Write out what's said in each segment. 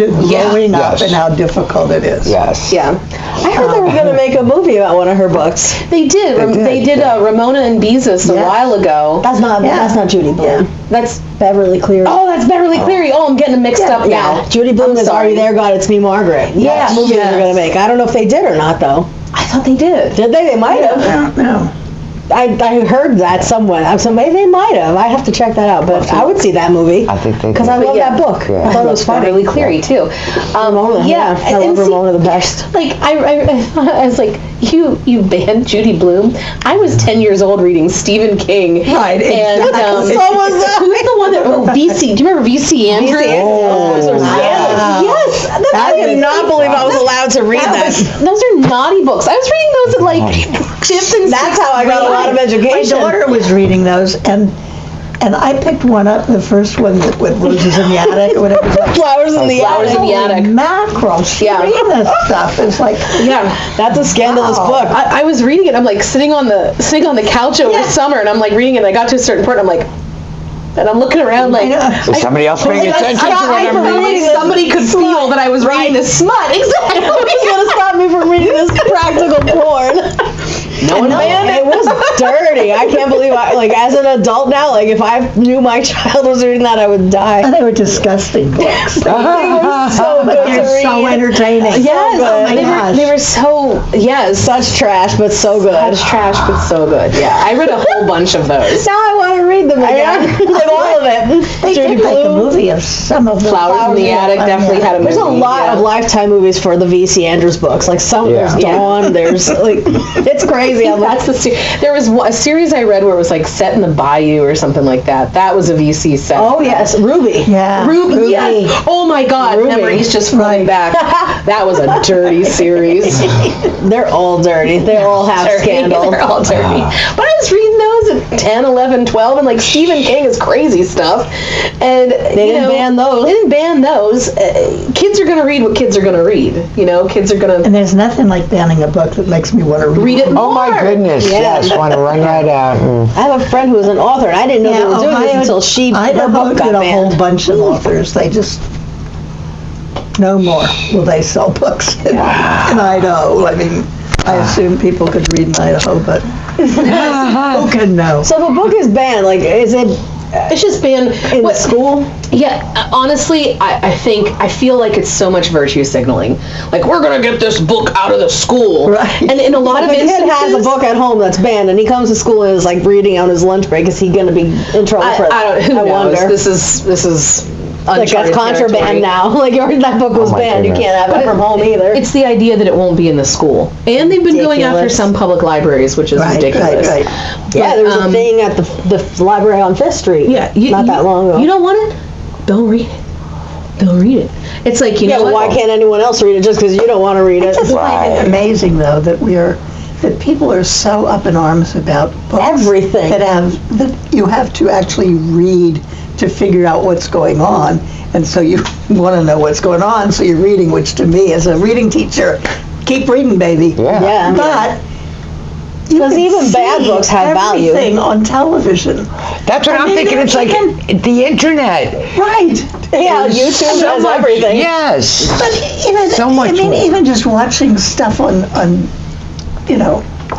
about it growing up and how difficult it is. Yes. Yeah. I heard they were going to make a movie about one of her books. They did. They did Ramona and Beezus a while ago. That's not Judy Blume. That's Beverly Cleary. Oh, that's Beverly Cleary. Oh, I'm getting them mixed up now. Judy Blume is Are You There, God? It's Me, Margaret. Yeah. That's the movie they're going to make. I don't know if they did or not, though. I thought they did. Did they? They might have. I don't know. I heard that somewhere. So maybe they might have. I have to check that out. But I would see that movie. I think they because I love that book. Yeah. I thought it was funny. Beverly Cleary too. Ramona, yeah, I love Ramona the best. Like I was like, you banned Judy Blume. I was 10 years old reading Stephen King. Right. And Exactly. so was that. Who's the one that VC? Do you remember VC Andrews? Yes. I cannot believe I was allowed to read that. Those are naughty books. I was reading those at like fifth and That's how I got a lot of My education. daughter was reading those, and I picked one up, the first one with Roses in the Attic or whatever. Flowers in the Flowers in the Attic. Mackerel. She reading this stuff. It's like, That's a scandalous book. I was reading it. I'm like sitting on the couch over summer, and I'm like reading it. And I got to a certain point. I'm like, and I'm looking around like, Is somebody else paying attention to what I'm reading? Somebody could feel that I was reading this smut. Exactly. It's going to stop me from reading this practical porn. No one banned It was dirty. I can't believe as an adult now, like if I knew my child was reading that, I would die. and they were disgusting books. They were so good to They're read. so entertaining. Yes, Oh my gosh. they were so Such trash, but so good. Such trash, but so good. Yeah, I read a whole bunch of those. Now I want to read them again. Like all of it. They Judy did make a Blume. movie of some of them. Flowers in the Attic definitely had a movie. There's a lot of Lifetime movies for the V.C. Andrews books. Like there's Dawn. There's it's crazy. That's the there was a series I read where it was like set in the bayou or something like that. That was a VC set. Oh yes, Ruby. Yeah. Ruby. Yes. Oh my God, Ruby. memories just flooding back. That was a dirty series. They're all dirty. They're all half Dirty. scandal. They're all dirty. But I was reading those at 10, 11, 12, and like Stephen King is crazy stuff. And They didn't ban those. They didn't ban those. Kids are going to read what kids are going to read. You know, kids are going to And there's nothing like banning a book that makes me want to read it more. Oh my goodness! Yeah. Yes, want to run right out. I have a friend who was an author, and I didn't know they were doing this until her book got a whole banned. bunch of authors. They just no more will they sell books in Idaho. I mean, I assume people could read in Idaho, but who can know? So if a book is banned, like, is it It's just been in school? Yeah, honestly, I feel like it's so much virtue signaling. Like, we're gonna get this book out of the school, Right. And in a lot of If a kid instances, has a book at home that's banned, and he comes to school and is like reading on his lunch break, is he going to be in trouble for it? I don't. Who knows? wonder. This is Like that's uncharted contraband territory. now. Like that book was my banned. You goodness. can't have it from home either. It's the idea that it won't be in the school, and they've been going after Ridiculous. some public libraries, which is ridiculous. Right. Yeah, there was a thing at the library on Fifth Street. Yeah, not that long ago. You don't want it? Don't read it. Don't read it. It's like Yeah, know but why what? can't anyone else read it just because you don't want to read it? I just find it amazing, though, that people are so up in arms about books. Everything. That you have to actually read to figure out what's going on. And so you want to know what's going on, so you're reading, which to me, as a reading teacher, keep reading, baby. Yeah. But you Because can even bad see books have value. everything on television. That's what I'm mean, thinking. It's like the internet. Right. Yeah, YouTube So has much- everything. Yes. But even, So much I mean, more. even just watching stuff on on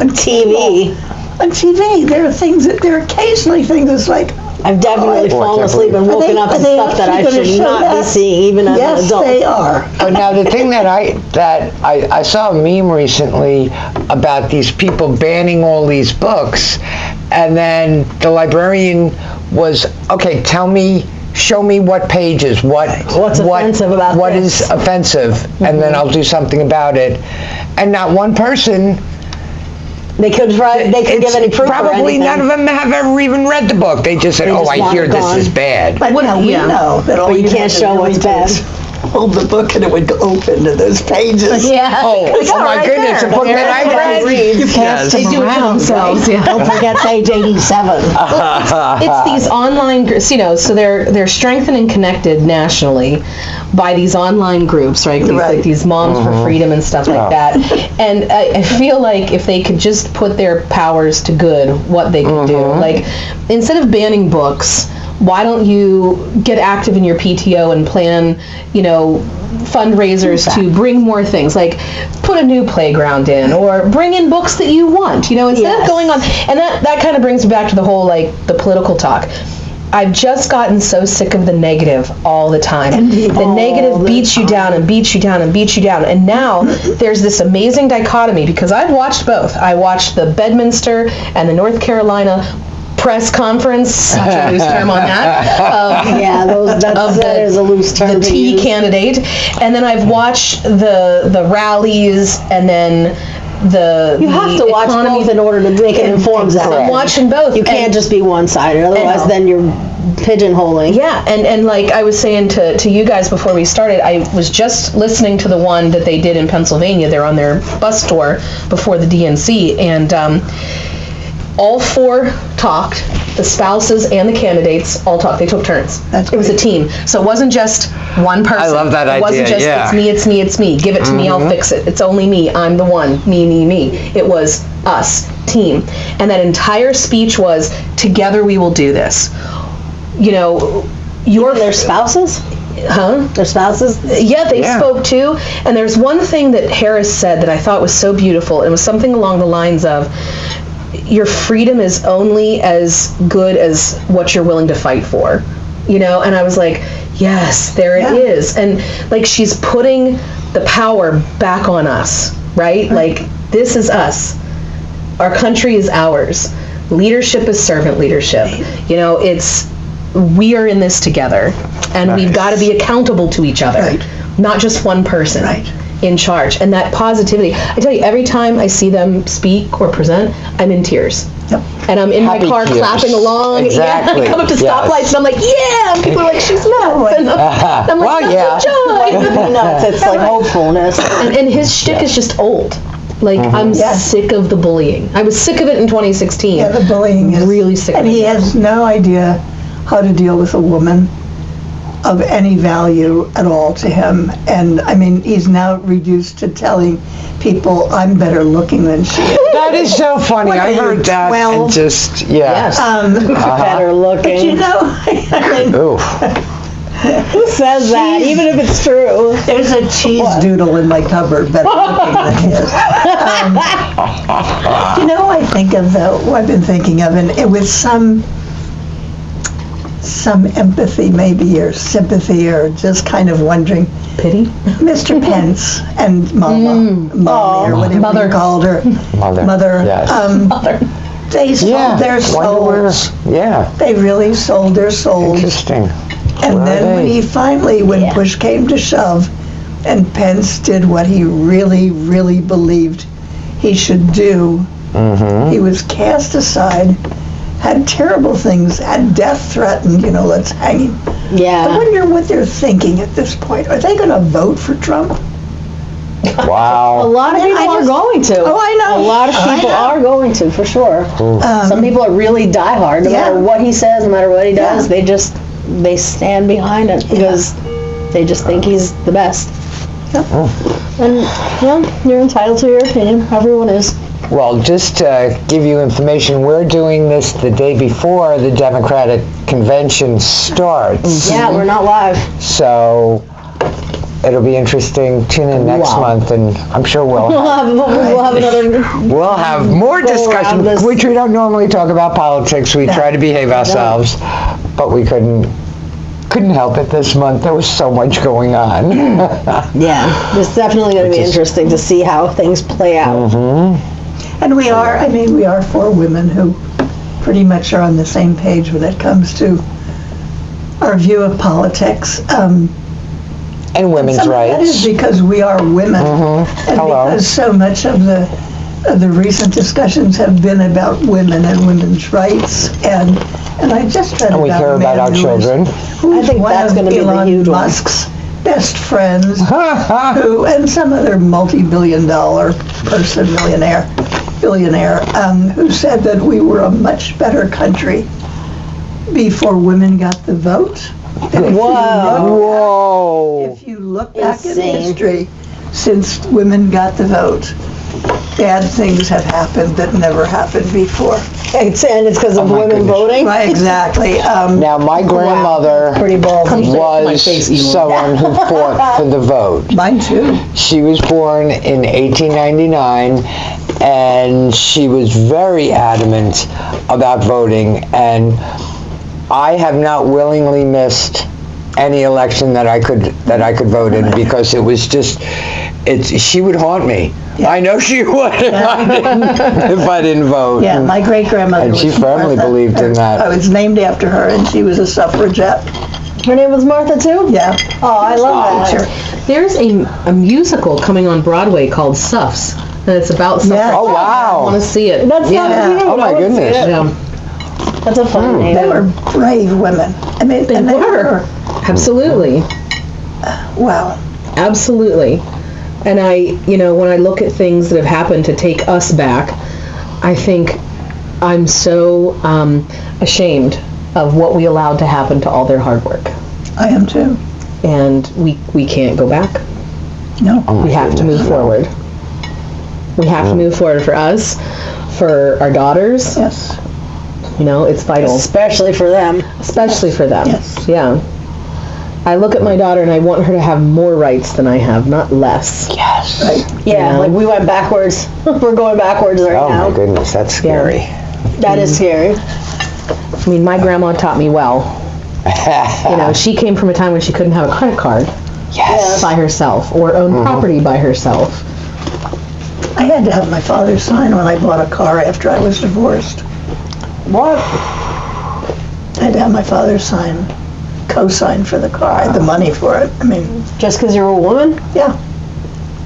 TV. On TV, there are occasionally things that's like, I've definitely fallen asleep and woken up to stuff that I should not be seeing, even as an yes, adult. they are. Oh, now the thing that I saw a meme recently about these people banning all these books, and then the librarian was, okay, show me what pages, What's offensive about what this? is offensive, and then I'll do something about it. And not one person. They could give any proof or Probably anything. none of them have ever even read the book. They just said, They oh, just I want hear it this gone. is bad. But now we know that all But you you can't have to show really what's do bad. is hold the book and it would open to those pages. Yeah. Oh my right goodness, there. a book that I read. You pass They them do it to around, themselves. right? Yeah. Don't forget page 87. It's these online groups, so they're strengthened and connected nationally by these online groups, right? Like these Moms for Freedom and stuff like that. And I feel like if they could just put their powers to good, what they could do, like instead of banning books, why don't you get active in your PTO and plan, fundraisers to bring more things, like put a new playground in or bring in books that you want, instead of going on. And that kind of brings me back to the whole, the political talk. I've just gotten so sick of the negative all the time. The negative beats you down and beats you down and beats you down. And now there's this amazing dichotomy, because I've watched both. I watched the Bedminster and the North Carolina press conference, such a loose term on that. That is a loose term. The T candidate. And then I've watched the rallies, and then you have to watch both in order to make an informed decision. I'm watching both. You can't just be one-sided, otherwise then you're pigeonholing. Yeah, and like I was saying to you guys before we started, I was just listening to the one that they did in Pennsylvania. They're on their bus tour before the DNC, and all four talked. The spouses and the candidates all talked. They took turns. It was a team. So it wasn't just one person. I love that idea. It wasn't just, it's me. Give it to me, I'll fix it. It's only me. I'm the one. Me. It was us, team. And that entire speech was, together we will do this. Their spouses? Huh? Their spouses? Yeah, they spoke too. And there's one thing that Harris said that I thought was so beautiful. It was something along the lines of, your freedom is only as good as what you're willing to fight for, and I was like, yes, there it is. And she's putting the power back on us, right? This is us. Our country is ours. Leadership is servant leadership. We are in this together, and we've got to be accountable to each other, not just one person. In charge. And that positivity, I tell you, every time I see them speak or present, I'm in tears. And I'm in my car clapping along. Exactly. I come up to stoplights and I'm like, and people are like, she's nuts. And I'm like, joy. It's like hopefulness. And his shtick is just old. I'm sick of the bullying. I was sick of it in 2016. Yeah, the bullying is really sick of it. And he has no idea how to deal with a woman of any value at all to him. And I mean, he's now reduced to telling people, I'm better looking than she is. That is so funny. I heard that 12? and just, Yes. Better looking. But I mean, who says that, even if it's true? there's a cheese doodle in my cupboard better looking than his. I think of what I've been thinking of, and it was some empathy maybe, or sympathy, or just kind of wondering. Pity? Mr. Pence and Mommy, or whatever you called her. Mother. Yes. Mother. They sold their souls. They really sold their souls. Interesting. And then when push came to shove, and Pence did what he really, really believed he should do, he was cast aside, had terrible things, had death threatened, let's hang him. Yeah. I wonder what they're thinking at this point. Are they going to vote for Trump? Wow. A lot of people are going to. Oh, I know. A lot of people are going to, for sure. Some people are really diehard. No matter what he says, no matter what he does, they stand behind it because they just think he's the best. And, you're entitled to your opinion. Everyone is. Well, just to give you information, we're doing this the day before the Democratic convention starts. Yeah, we're not live. So it'll be interesting. Tune in next month, and I'm sure we'll have another. We'll have more discussion, which we don't normally talk about politics. We try to behave ourselves, but we couldn't help it this month. There was so much going on. Yeah, it's definitely going to be interesting to see how things play out. And we are four women who pretty much are on the same page when it comes to our view of politics. And women's rights. That is because we are women, and because so much of the recent discussions have been about women and women's rights, and I just read and we care about our children. I think that's going to be the huge one. Musk's best friends, and some other multi-billion-dollar person, billionaire, who said that we were a much better country before women got the vote. Whoa! If you look back in history, since women got the vote, bad things have happened that never happened before. And it's because of my women goodness. voting? Right, exactly. Now, my grandmother Pretty ballsy. was someone who fought for the vote. Mine too. She was born in 1899, and she was very adamant about voting, and I have not willingly missed any election that I could vote in, because it was just, she would haunt me. Yeah. I know she would if I didn't vote. Yeah, my great-grandmother And was she firmly Martha. believed in that. I was named after her, and she was a suffragette. Her name was Martha too? Yeah. Oh, I love Teacher. that. There's a musical coming on Broadway called Suffs, and it's about suffrage. Yeah. Oh, wow. I want to see it. That's Yeah. not Oh, my goodness. Yeah, That's a fun name. They were brave women. I mean, they were. Absolutely. Wow. Absolutely. And when I look at things that have happened to take us back, I think I'm so ashamed of what we allowed to happen to all their hard work. I am too. And we can't go back. No. We have to move forward. We have to move forward for us, for our daughters. Yes. It's vital. Especially for them. Especially for them. Yes. Yeah. I look at my daughter and I want her to have more rights than I have, not less. Yes. Right. Yeah, know? like we went backwards. We're going backwards right Oh, now. my goodness, that's scary. That is scary. I mean, my grandma taught me well. She came from a time when she couldn't have a credit card Yes. by herself or own property by herself. I had to have my father sign when I bought a car after I was divorced. What? I had to have my father co-sign for the car. I had the money for it. I mean, Just because you're a woman? yeah.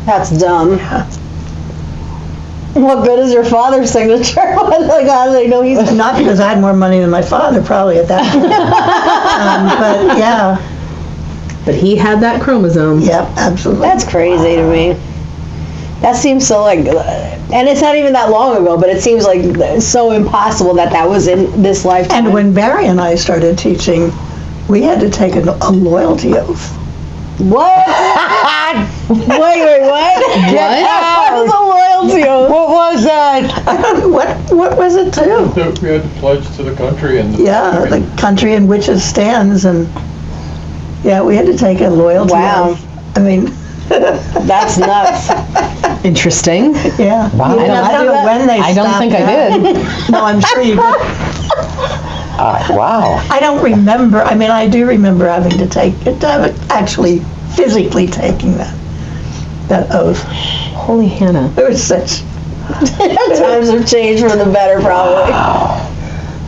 That's dumb. Yeah. What good is your father's signature? Like, how do they know he's... Not because I had more money than my father, probably, at that point. But, yeah. But he had that chromosome. Yep, absolutely. That's crazy to me. That seems so and it's not even that long ago, but it seems like so impossible that was in this lifetime. And when Barry and I started teaching, we had to take a loyalty oath. What? Wait, what? What is a loyalty oath? What was that? What was it too? We had to pledge to the country and the Yeah, the country in which it stands, and yeah, we had to take a loyalty Wow. oath. I mean, That's nuts. Interesting. yeah. Wow. I don't know when they I don't stopped think I that. did. No, I'm sure you did. Wow. I don't remember. I mean, I do remember having to actually physically taking that oath. Holy Hannah. It was such. Times have changed for the better, probably.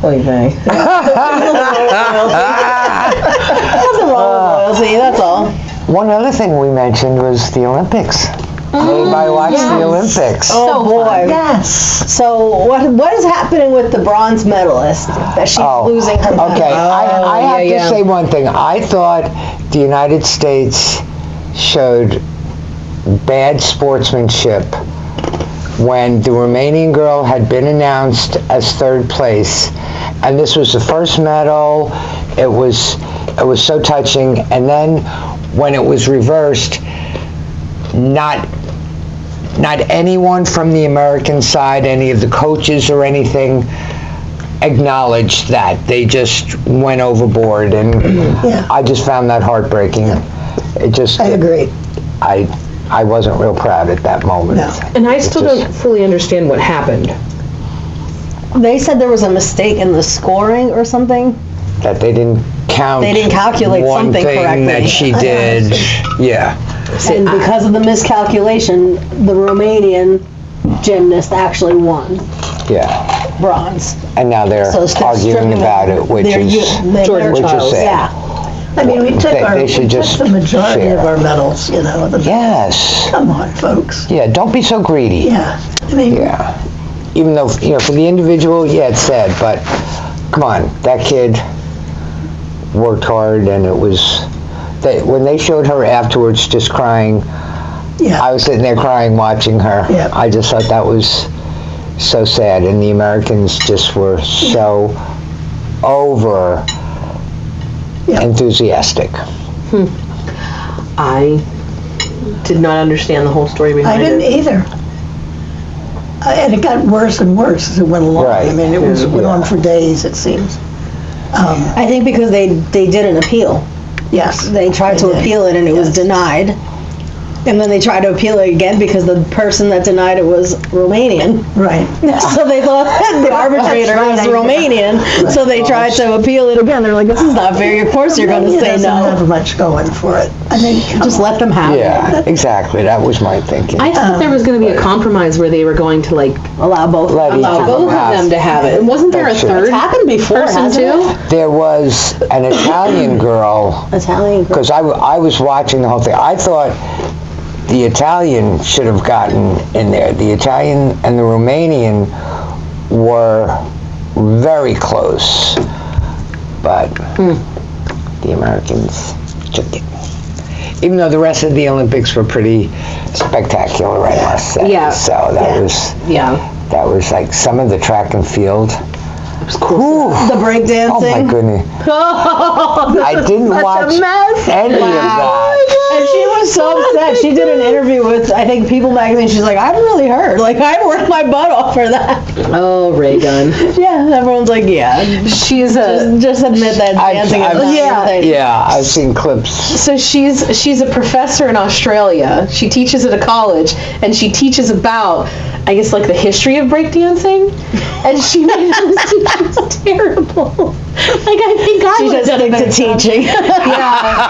Oy vey. Nothing wrong with loyalty, that's all. One other thing we mentioned was the Olympics. Everybody watched the Olympics. Oh, boy. Yes. So what is happening with the bronze medalist? That she's losing her medal? Okay, I have yeah. to say one thing. I thought the United States showed bad sportsmanship when the Romanian girl had been announced as third place, and this was the first medal. It was so touching, and then when it was reversed, not anyone from the American side, any of the coaches or anything, acknowledged that. They just went overboard, and I just found that heartbreaking. It just, I agree. I wasn't real proud at that moment. No. And I still don't fully understand what happened. They said there was a mistake in the scoring or something. That they didn't count. They didn't calculate one something thing correctly. that she did. Yeah. And because of the miscalculation, the Romanian gymnast actually won Yeah. bronze. And now they're So they're arguing stripping about them. it, which They're is Jordan which is Childs, sad. yeah. I mean, we took They should just the majority share. of our medals, Yes. Come on, folks. Yeah. Don't be so greedy. Yeah. I mean, Yeah. Even though, for the individual, yeah, it's sad, but come on, that kid worked hard, and it was, when they showed her afterwards just crying, yeah. I was sitting there crying watching her. Yeah. I just thought that was so sad, and the Americans just were so over enthusiastic. I did not understand the whole story behind I didn't it. either. And it got worse and worse as it went along. Right. I mean, it went on for days, it seems. I think because they did an appeal. Yes. They tried to did. appeal it and it was Yes. denied. And then they tried to appeal it again because the person that denied it was Romanian. Right. So they thought the arbitrator was Romanian. So they tried to appeal it again. They're like, this is not fair. Of course you're going to Romania say doesn't no. have much going for it. I mean, Just let them have Yeah, exactly. That was my thinking. I thought there was going to be a compromise where they were going to like it. Allow both. Let each allow of both of them to have it. Wasn't there a That's true. third It's happened before, person hasn't too? it? There was an Italian girl, Italian girl. because I was watching the whole thing. I thought the Italian should have gotten in there. The Italian and the Romanian were very close, but the Americans took it. Even though the rest of the Olympics were pretty spectacular, I must say. Yeah. So that was like some of the track and field. It was cool. The breakdancing. Oh my goodness! I didn't watch any of that. And she was so upset. She did an interview with, I think, People magazine. She's like, I'm really hurt. Like, I worked my butt off for that. Oh, Ray Gun. Yeah, everyone's like, yeah. She's a Just admit that dancing is not your thing. Yeah, I've seen clips. so she's a professor in Australia. She teaches at a college, and she teaches about, I guess, like the history of breakdancing. And she made it was terrible. Like I think I She would just have done a stick to better job. teaching. Yeah.